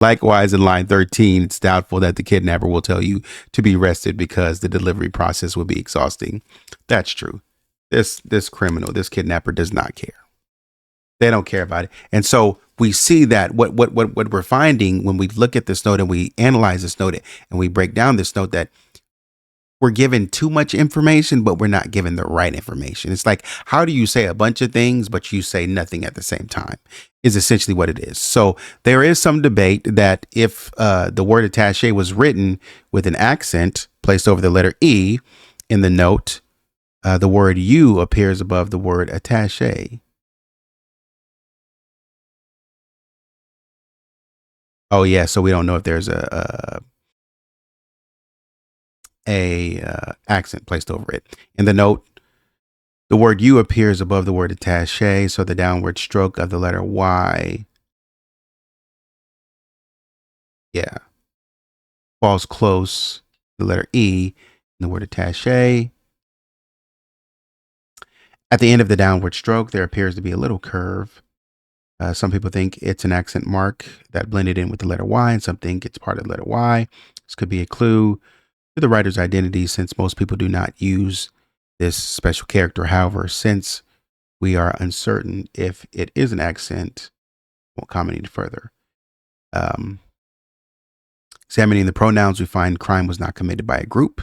Likewise, in line 13, it's doubtful that the kidnapper will tell you to be arrested because the delivery process would be exhausting. That's true. This criminal, this kidnapper does not care. They don't care about it. And so we see that what we're finding when we look at this note and we analyze this note and we break down this note, that we're given too much information, but we're not given the right information. It's like, how do you say a bunch of things, but you say nothing at the same time, is essentially what it is. So there is some debate that if the word attaché was written with an accent placed over the letter E in the note, the word you appears above the word attaché. Oh yeah, so we don't know if there's a accent placed over it. In the note, the word you appears above the word attaché, so the downward stroke of the letter Y, yeah, falls close to the letter E in the word attaché. At the end of the downward stroke, there appears to be a little curve. Some people think it's an accent mark that blended in with the letter Y, and some think it's part of the letter Y. This could be a clue to the writer's identity, since most people do not use this special character. However, since we are uncertain if it is an accent, won't comment any further. Examining the pronouns, we find crime was not committed by a group.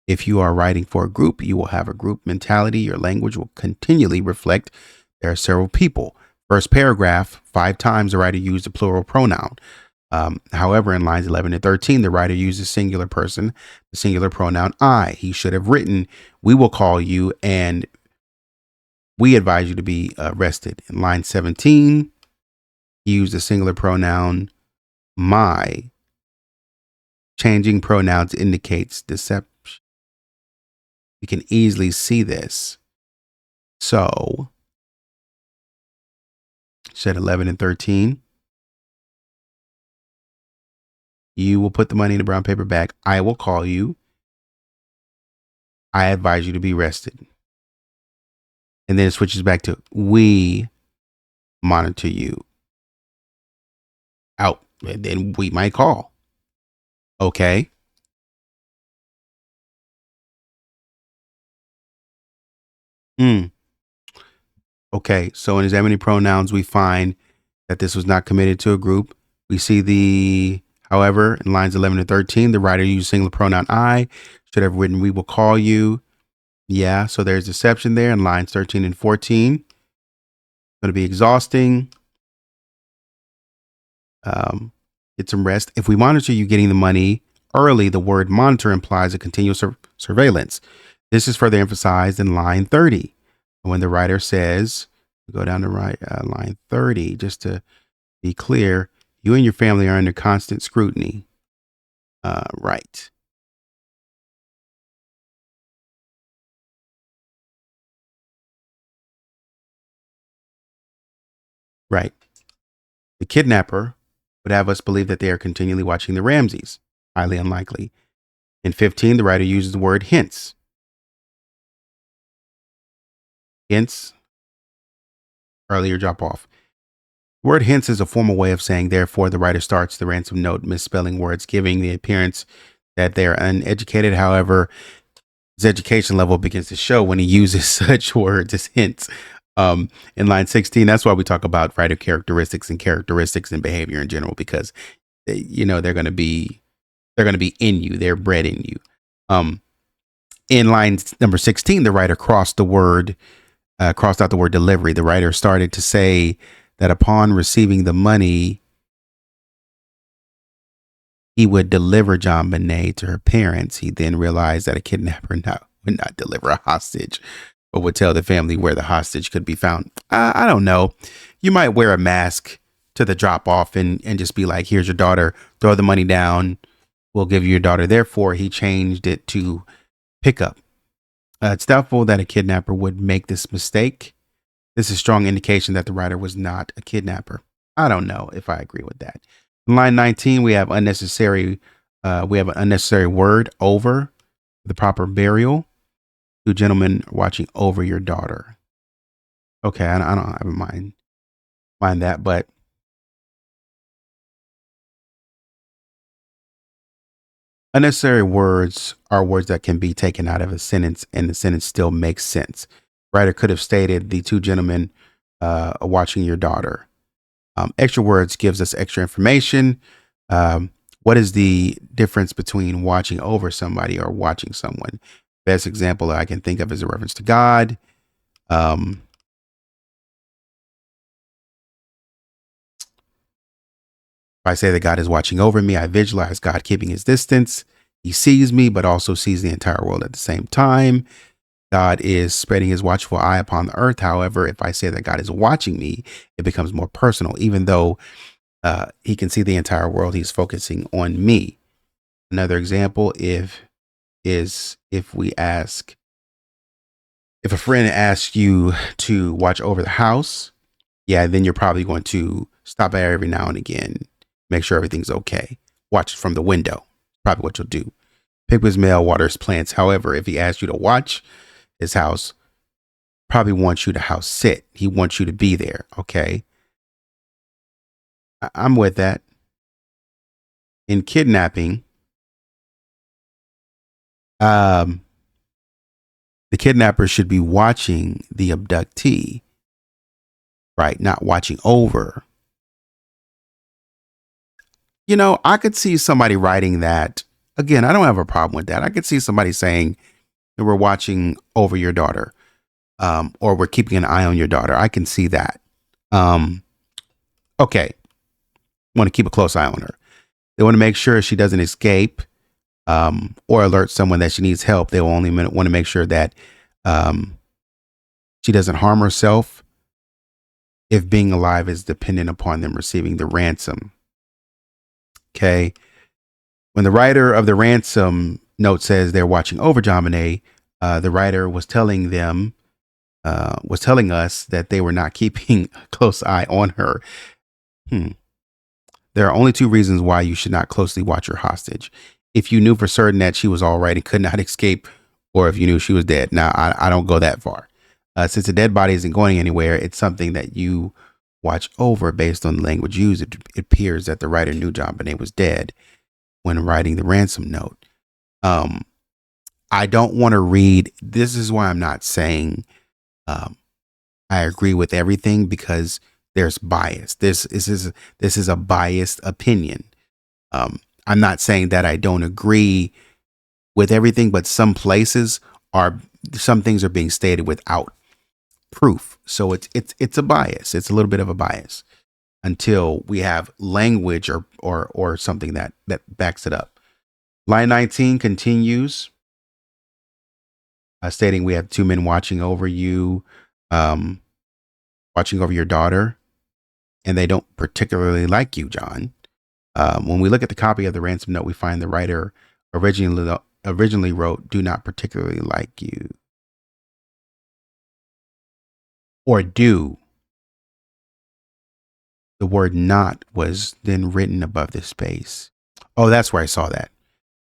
If you are writing for a group, you will have a group mentality. Your language will continually reflect there are several people. First paragraph, 5 times the writer used a plural pronoun. However, in lines 11 to 13, the writer uses singular person, the singular pronoun I. He should have written, we will call you and we advise you to be arrested. In line 17, he used a singular pronoun my. Changing pronouns indicates deception. You can easily see this. So, said 11 and 13. You will put the money in the brown paper bag. I will call you. I advise you to be arrested. And then it switches back to we monitor you. Out. And then we might call. Okay. Okay. So in examining pronouns, we find that this was not committed to a group. We see however, in lines 11 to 13, the writer used singular pronoun I. Should have written, we will call you. Yeah. So there's deception there in lines 13 and 14. Going to be exhausting. Get some rest. If we monitor you getting the money early, the word monitor implies a continuous surveillance. This is further emphasized in line 30. When the writer says, go down to line 30, just to be clear, you and your family are under constant scrutiny. Right. Right. The kidnapper would have us believe that they are continually watching the Ramseys. Highly unlikely. In 15, the writer uses the word hints. Hints, earlier drop off. The word hints is a formal way of saying, therefore, the writer starts the ransom note misspelling words, giving the appearance that they are uneducated. However, his education level begins to show when he uses such words as hints. In line 16, that's why we talk about writer characteristics and behavior in general, because they're going to be in you. They're bred in you. In line number 16, the writer crossed out the word delivery. The writer started to say that upon receiving the money, he would deliver JonBenét to her parents. He then realized that a kidnapper would not deliver a hostage, but would tell the family where the hostage could be found. I don't know. You might wear a mask to the drop off and just be like, here's your daughter, throw the money down. We'll give you your daughter. Therefore, he changed it to pickup. It's doubtful that a kidnapper would make this mistake. This is a strong indication that the writer was not a kidnapper. I don't know if I agree with that. In line 19, we have unnecessary. We have an unnecessary word over the proper burial. 2 gentlemen watching over your daughter. Okay, I don't mind that, but Unnecessary words are words that can be taken out of a sentence and the sentence still makes sense. Writer could have stated the two gentlemen are watching your daughter. Extra words gives us extra information. What is the difference between watching over somebody or watching someone? Best example I can think of is a reference to God. If I say that God is watching over me, I visualize God keeping his distance. He sees me, but also sees the entire world at the same time. God is spreading his watchful eye upon the earth. However, if I say that God is watching me, it becomes more personal. Even though he can see the entire world, he's focusing on me. Another example if a friend asks you to watch over the house, yeah, then you're probably going to stop by every now and again, make sure everything's okay. Watch from the window. Probably what you'll do. Pick his mail, water his plants. However, if he asks you to watch his house, probably wants you to house sit. He wants you to be there. Okay. I'm with that. In kidnapping, the kidnapper should be watching the abductee, right? Not watching over. You know, I could see somebody writing that. Again, I don't have a problem with that. I could see somebody saying that we're watching over your daughter, or we're keeping an eye on your daughter. I can see that. Okay. Want to keep a close eye on her. They want to make sure she doesn't escape, or alert someone that she needs help. They will only want to make sure that she doesn't harm herself if being alive is dependent upon them receiving the ransom. Okay. When the writer of the ransom note says they're watching over JonBenét, the writer was telling us that they were not keeping a close eye on her. There are only two reasons why you should not closely watch your hostage. If you knew for certain that she was all right and could not escape, or if you knew she was dead. Now, I don't go that far. Since the dead body isn't going anywhere, it's something that you watch over based on the language used. It appears that the writer knew JonBenét was dead when writing the ransom note. I don't want to read. This is why I'm not saying I agree with everything, because there's bias. This is a biased opinion. I'm not saying that I don't agree with everything, but some things are being stated without proof. So it's a bias. It's a little bit of a bias until we have language or something that backs it up. Line 19 continues, stating we have two men watching over you, watching over your daughter, and they don't particularly like you, John. When we look at the copy of the ransom note, we find the writer originally wrote, "Do not particularly like you," or "do." The word "not" was then written above this space. Oh, that's where I saw that.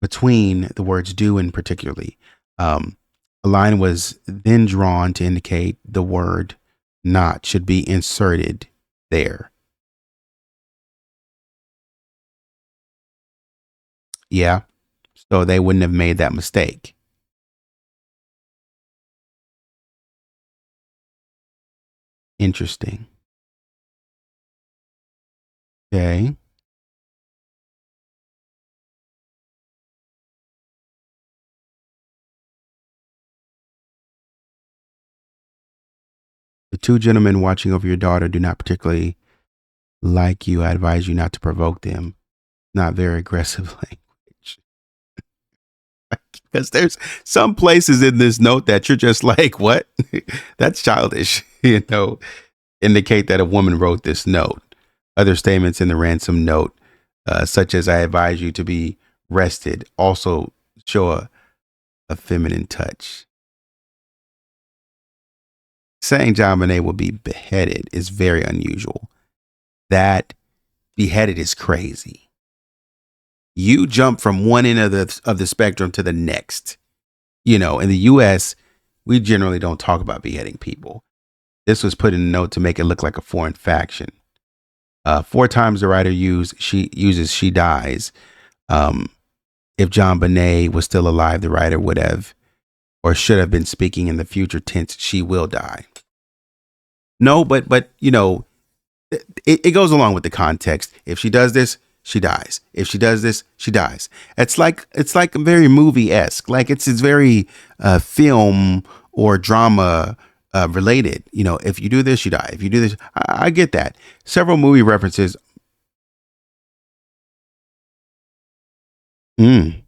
Between the words "do" and "particularly," a line was then drawn to indicate the word "not" should be inserted there. Yeah. So they wouldn't have made that mistake. Interesting. Okay. The two gentlemen watching over your daughter do not particularly like you. I advise you not to provoke them. Not very aggressive language. Because there's some places in this note that you're just like, what? That's childish. Indicate that a woman wrote this note. Other statements in the ransom note, such as "I advise you to be rested," also show a feminine touch. Saying JonBenét will be beheaded is very unusual. That beheaded is crazy. You jump from one end of the spectrum to the next. In the US, we generally don't talk about beheading people. This was put in a note to make it look like a foreign faction. 4 times the writer uses "she dies." if JonBenét was still alive, the writer would have or should have been speaking in the future tense, she will die. No, but it goes along with the context. If she does this, she dies. If she does this, she dies. It's like very movie-esque. Like it's very film or drama related. If you do this, you die. If you do this, I get that. Several movie references. Mm.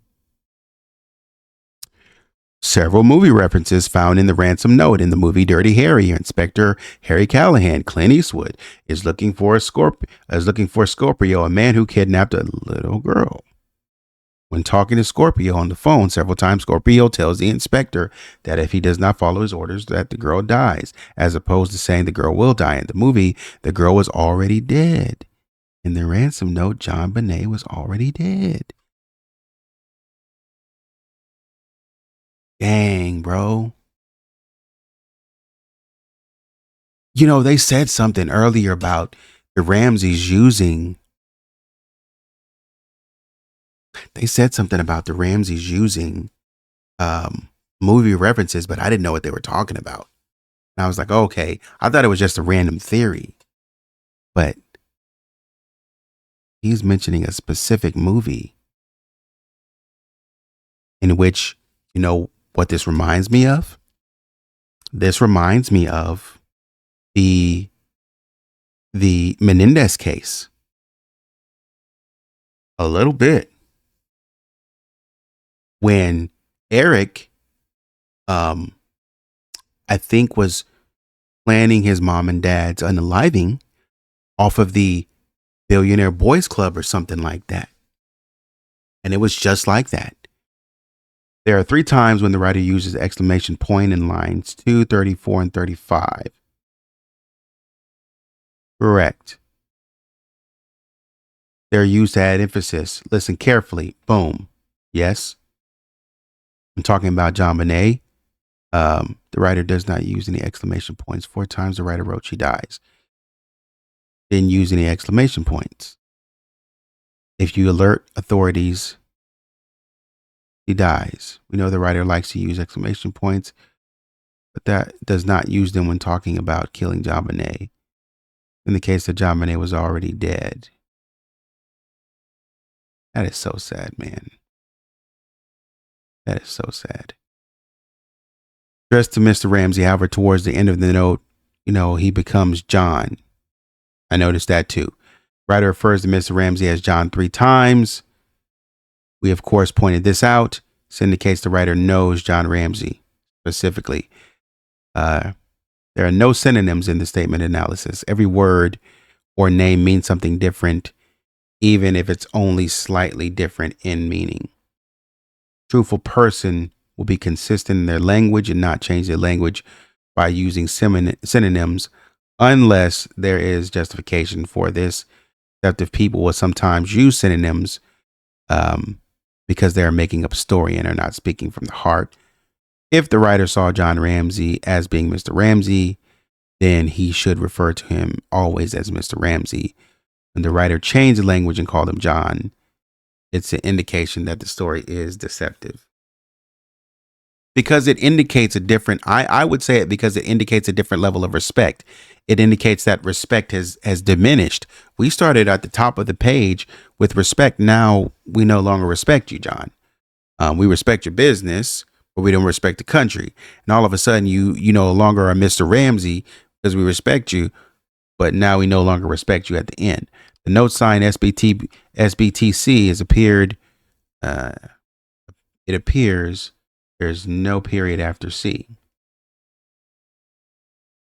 Several movie references found in the ransom note in the movie Dirty Harry. Inspector Harry Callahan, Clint Eastwood, is looking for Scorpio, a man who kidnapped a little girl. When talking to Scorpio on the phone several times, Scorpio tells the inspector that if he does not follow his orders, that the girl dies, as opposed to saying the girl will die. In the movie, the girl was already dead. In the ransom note, JonBenét was already dead. Dang, bro. They said something earlier about the Ramseys using. They said something about the Ramseys using movie references, but I didn't know what they were talking about. And I was like, okay, I thought it was just a random theory, but he's mentioning a specific movie in which, what this reminds me of? This reminds me of the Menendez case. A little bit. When Eric, I think, was planning his mom and dad's unaliving off of the Billionaire Boys Club or something like that. And it was just like that. There are 3 times when the writer uses exclamation point in lines 2, 34, and 35. Correct. They're used to add emphasis. Listen carefully. Boom. Yes. I'm talking about JonBenét. The writer does not use any exclamation points. 4 times the writer wrote she dies. Didn't use any exclamation points. If you alert authorities, he dies. We know the writer likes to use exclamation points, but that does not use them when talking about killing JonBenét. In the case that JonBenét was already dead. That is so sad, man. That is so sad. Addressed to Mr. Ramsey, however, towards the end of the note, he becomes John. I noticed that too. Writer refers to Mr. Ramsey as John 3 times. We, of course, pointed this out. This indicates the writer knows John Ramsey specifically. There are no synonyms in the statement analysis. Every word or name means something different, even if it's only slightly different in meaning. Truthful person will be consistent in their language and not change their language by using synonyms unless there is justification for this. Deceptive people will sometimes use synonyms because they are making up a story and are not speaking from the heart. If the writer saw John Ramsey as being Mr. Ramsey, then he should refer to him always as Mr. Ramsey. When the writer changed the language and called him John, it's an indication that the story is deceptive. Because it indicates a different, I would say it because it indicates a different level of respect. It indicates that respect has diminished. We started at the top of the page with respect. Now we no longer respect you, John. We respect your business, but we don't respect the country. And all of a sudden you no longer are Mr. Ramsey because we respect you, but now we no longer respect you at the end. The note sign SBTC has appeared. It appears there's no period after C.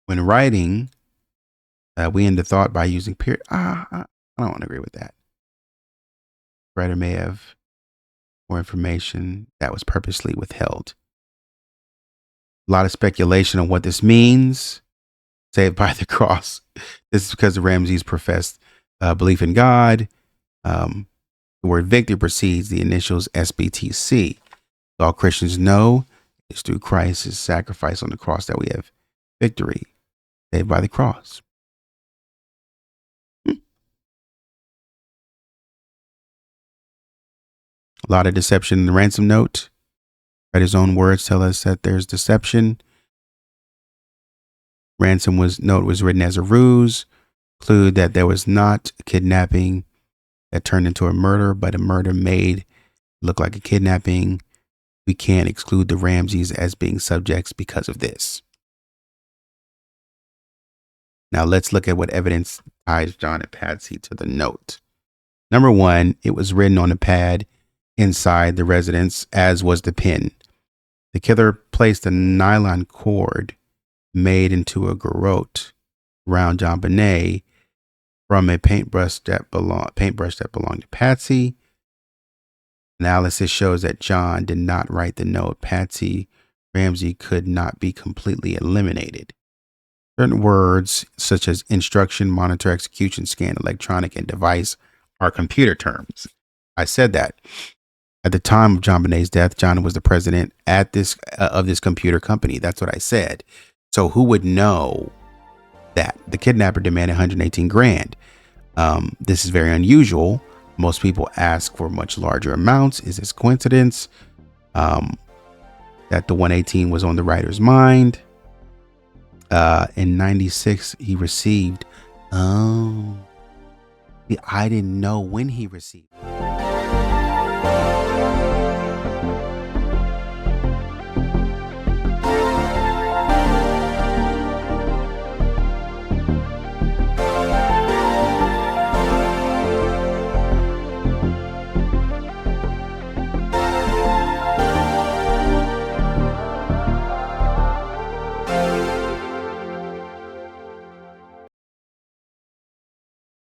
When writing, we end the thought by using period. I don't want to agree with that. The writer may have more information that was purposely withheld. A lot of speculation on what this means. Saved by the cross. This is because the Ramseys professed belief in God. The word victory precedes the initials SBTC. All Christians know it's through Christ's sacrifice on the cross that we have victory, saved by the cross. A lot of deception in the ransom note. Right, his own words tell us that there's deception. Ransom note was written as a ruse. Clue that there was not a kidnapping that turned into a murder, but a murder made look like a kidnapping. We can't exclude the Ramseys as being subjects because of this. Now let's look at what evidence ties John and Patsy to the note. Number one, it was written on a pad inside the residence, as was the pen. The killer placed a nylon cord made into a garrote around JonBenét from a paintbrush that belonged to Patsy. Analysis shows that John did not write the note. Patsy Ramsey could not be completely eliminated. Certain words such as instruction, monitor, execution, scan, electronic, and device are computer terms. I said that. At the time of JonBenét's death, John was the president of this computer company. That's what I said. So who would know that? The kidnapper demanded 118 grand. This is very unusual. Most people ask for much larger amounts. Is this coincidence? That the 118 was on the writer's mind. In 96, he received. I didn't know when he received.